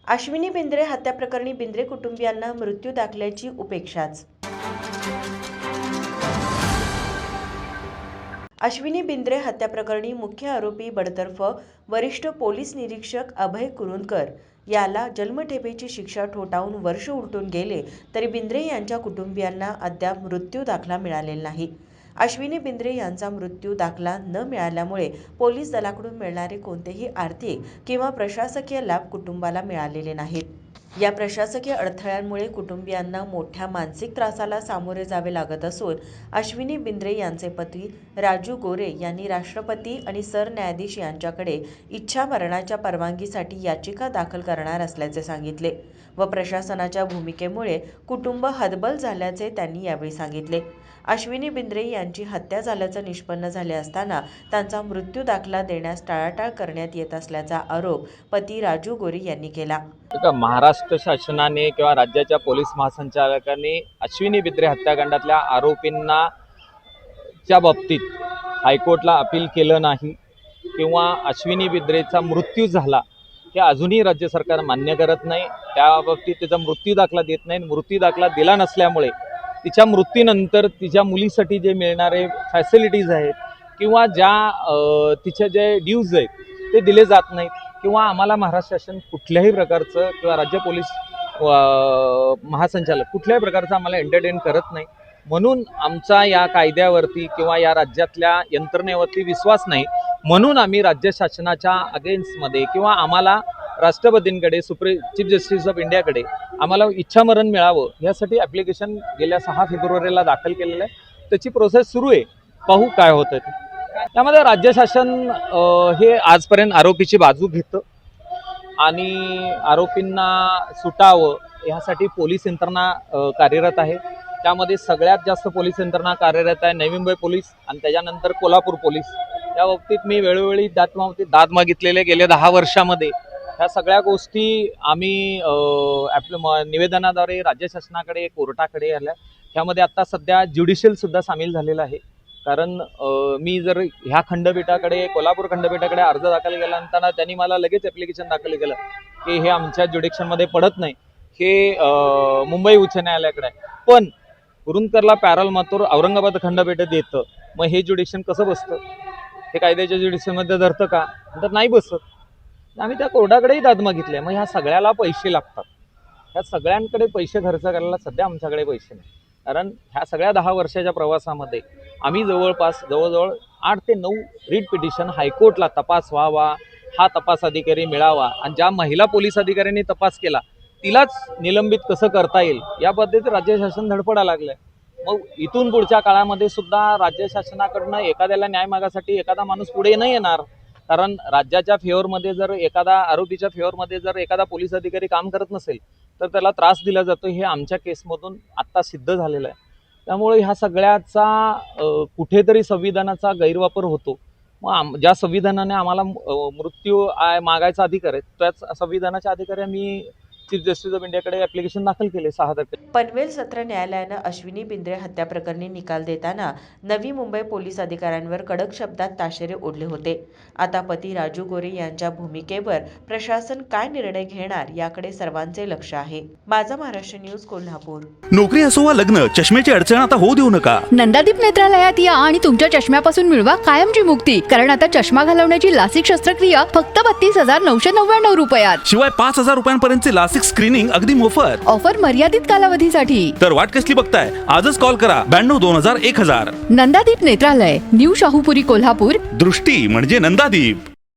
अश्विनी बिंद्रे हत्याप्रकरणी बिंद्रे कुटुंबियांना मृत्यू दाखल्याची उपेक्षाच। अश्विनी बिंद्रे हत्याप्रकरणी मुख्य आरोपी बडतर्फ वरिष्ठ पोलीस निरीक्षक अभय कुरुंदकर याला जन्मठेपेची शिक्षा ठोठावून वर्ष उलटून गेले तरी बिंद्रे यांच्या कुटुंबियांना अद्याप मृत्यू दाखला मिळालेला नाही। अश्विनी बिंद्रे यांचा मृत्यू दाखला न मिळाल्यामुळे पोलीस दलाकडून मिळणारे कोणतेही आर्थिक किंवा प्रशासकीय लाभ कुटुंबाला मिळालेले नाहीत। या प्रशासकीय अडथळ्यांमुळे कुटुंबियांना मोठ्या मानसिक त्रासाला सामोरे जावे लागत असून अश्विनी बिंद्रे यांचे पती राजू गोरे यांनी राष्ट्रपती आणि सरन्यायाधीश यांच्याकडे इच्छा मरणाच्या परवानगीसाठी याचिका दाखल करणार असल्याचे सांगितले व प्रशासनाच्या भूमिकेमुळे कुटुंब हतबल झाल्याचे त्यांनी यावेळी सांगितले। अश्विनी बिंद्रे यांची हत्या झाल्याचे निष्पन्न झाले असताना त्यांचा मृत्यू दाखला देण्यास टाळाटाळ करण्यात येत असल्याचा आरोप पती राजू गोरे यांनी केला। महाराष्ट्र शासनाने किंवा राज्याच्या पोलीस महासंचालकांनी अश्विनी बिंद्रे हत्याकांडातल्या आरोपींना च्या बाबतीत हायकोर्टला अपील केलं नाही किंवा अश्विनी बिंद्रेचा मृत्यू झाला हे अजूनही राज्य सरकार मान्य करत नाही। त्या बाबतीत त्याचा मृत्यू दाखला देत नाही। मृत्यू दाखला दिला नसल्यामुळे तिच्या मृत्यूनंतर तिच्या मुलीसाठी जे मिळणारे फॅसिलिटीज आहेत किंवा ज्या तिचे जे ड्यूज आहेत ते दिले जात नाहीत किंवा आम्हाला महाराष्ट्र शासन कुठल्याही प्रकारचं किंवा राज्य पोलीस महासंचालक कुठल्याही प्रकारचं आम्हाला एंटरटेन करत नाही। म्हणून आमचा या कायद्यावरती किंवा या राज्यातल्या यंत्रणेवरती विश्वास नाही। म्हणून आम्ही राज्य शासनाच्या अगेन्स्टमध्ये किंवा आम्हाला राष्ट्रपतींकडे चीफ जस्टिस ऑफ इंडियाकडे आम्हाला इच्छामरण मिळावं यासाठी ॲप्लिकेशन गेल्या 6 फेब्रुवारीला दाखल केलेलं आहे। त्याची प्रोसेस सुरू आहे, पाहू काय होतं ते। त्यामध्ये राज्य शासन हे आजपर्यंत आरोपीची बाजू घेतं आणि आरोपींना सुटावं यासाठी पोलीस यंत्रणा कार्यरत आहे। त्यामध्ये सगळ्यात जास्त पोलीस यंत्रणा कार्यरत आहे नवी मुंबई पोलीस आणि त्याच्यानंतर कोल्हापूर पोलीस। त्या बाबतीत मी वेळोवेळी दाद मागितलेले गेल्या 10 वर्षामध्ये ह्या सगळ्या गोष्टी आम्ही आपल्या निवेदनाद्वारे राज्य शासनाकडे कोर्टाकडे आल्या। ह्यामध्ये आता सध्या ज्युडिशियल सुद्धा सामील झालेलं आहे। कारण मी जर ह्या खंडपीठाकडे कोल्हापूर खंडपीठाकडे अर्ज दाखल केल्यानंतर त्यांनी मला लगेच ॲप्लिकेशन दाखल केलं की हे आमच्या ज्युडिक्शनमध्ये पडत नाही, हे मुंबई उच्च न्यायालयाकडे आहे। पण कुरुंदकरला पॅरल मातूर औरंगाबाद खंडपीठात येतं, मग हे ज्युडिक्शन कसं बसतं? हे कायद्याच्या ज्युडिक्शनमध्ये धरतं का? तर नाही बसत। आम्ही त्या कोर्टाकडेही दाद मागितले। मग ह्या सगळ्याला पैसे लागतात, ह्या सगळ्यांकडे पैसे खर्च करायला सध्या आमच्याकडे पैसे नाही। कारण ह्या सगळ्या 10 वर्षाच्या प्रवासामध्ये आम्ही जवळजवळ 8 ते 9 रिट पिटिशन हायकोर्टला तपास व्हावा, हा तपास अधिकारी मिळावा आणि ज्या महिला पोलीस अधिकाऱ्यांनी तपास केला तिलाच निलंबित कसं करता येईल या पद्धतीत राज्य शासन धडपडा लागलंय। मग इथून पुढच्या काळामध्ये सुद्धा राज्य शासनाकडनं एखाद्याला न्याय मागासाठी एखादा माणूस पुढे नाही येणार। कारण राज्याच्या फेवरमध्ये जर एखादा आरोपीच्या फेवरमध्ये जर एखादा पोलीस अधिकारी काम करत नसेल तर त्याला त्रास दिला जातो, हे आमच्या केसमधून आत्ता सिद्ध झालेलं आहे। त्यामुळे ह्या सगळ्याचा कुठेतरी संविधानाचा गैरवापर होतो। मग ज्या संविधानाने आम्हाला मृत्यू मागायचा अधिकार आहे त्याच संविधानाच्या अधिकारी आम्ही चीफ जस्टिस ऑफ इंडियाकडे ॲप्लिकेशन दाखल केले 6 तारखेला। पनवेल सत्र न्यायालयानं अश्विनी बिंद्रे हत्याप्रकरणी निकाल देताना नवी मुंबई पोलीस अधिकाऱ्यांवर कडक शब्दात ताशेरे ओढले होते। आता पती राजू गोरे यांच्या भूमिकेवर प्रशासन काय निर्णय घेणार याकडे सर्वांचे लक्ष आहे। माझा महाराष्ट्र न्यूज कोल्हापूर। नोकरी असो वा लग्न, चष्म्याची अडचण आता होऊ देऊ नका। नंदादीप नेत्रालयात या आणि तुमच्या चष्म्यापासून मिळवा कायमची मुक्ती। कारण आता चष्मा घालवण्याची लासिक शस्त्रक्रिया फक्त 32,999 रुपयात। शिवाय 5,000 रुपयांपर्यंतचे लासिक स्क्रीनिंग अगदी मोफत। ऑफर मर्यादित कालावधीसाठी। तर वाट कसली बघताय, आजच कॉल करा 92 2000 1000। नंदादीप नेत्रालय, न्यू शाहूपुरी कोल्हापूर। दृष्टी म्हणजे नंदादीप।